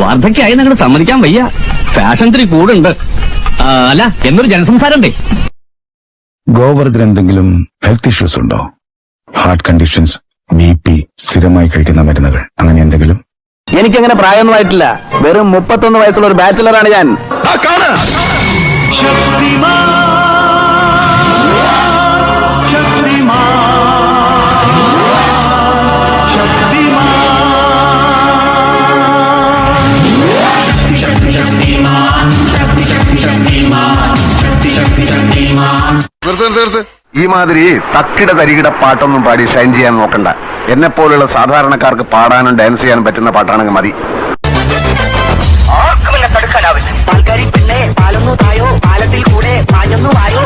വാർദ്ധക്യായി ഞങ്ങൾ സമ്മതിക്കാൻ വയ്യ. ഫാഷൻ ഇത്തിരി കൂടുണ്ട്. അല്ല, എന്നൊരു ജനസംസാരണ്ടേ. ഗോവർദ്ധൻ എന്തെങ്കിലും ഹെൽത്ത് ഇഷ്യൂസ് ഉണ്ടോ? ഹാർട്ട് കണ്ടീഷൻസ്, BP, സ്ഥിരമായി കഴിക്കുന്ന മരുന്നുകൾ, അങ്ങനെ എന്തെങ്കിലും? എനിക്കങ്ങനെ പ്രായമൊന്നും ആയിട്ടില്ല. വെറും 31 വയസ്സുള്ള ഒരു ബാച്ചിലറാണ് ഞാൻ. ഈ മാതിരി തക്കിട തരികിട പാട്ടൊന്നും പാടി ഷൈൻ ചെയ്യാൻ നോക്കണ്ട. എന്നെ പോലുള്ള സാധാരണക്കാർക്ക് പാടാനും ഡാൻസ് ചെയ്യാനും പറ്റുന്ന പാട്ടാണെങ്കിൽ മതി. പാൽക്കാരി പിന്നെ പാലൊന്നു തായോ, പാലത്തിൽ കൂടെ പാഞ്ഞൊന്നു വായോ.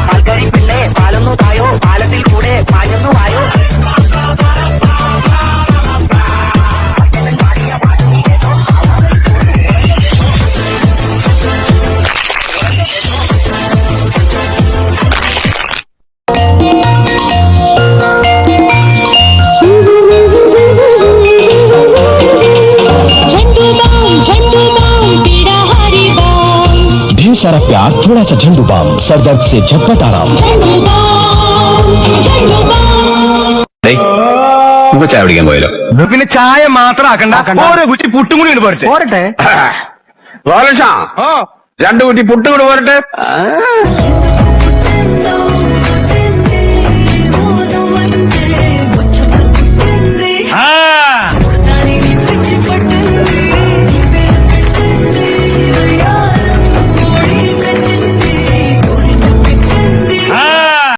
പാൽക്കാരി പിന്നെ പാലൊന്നു തായോ, പാലത്തിൽ കൂടെ പാഞ്ഞൊന്നു വായോ. ढेर सारा प्यार, थोड़ा सा झंडू बाम, सर दर्द से झटपट आराम. ചായ പിടിക്കാൻ പോയല്ലോ. പിന്നെ ചായ മാത്രം ആക്കണ്ട, ഓരോ കുറ്റി പുട്ടും കൂടി പോരട്ടെ. 2 കുറ്റി പുട്ടും കൂടി പോരട്ടെ.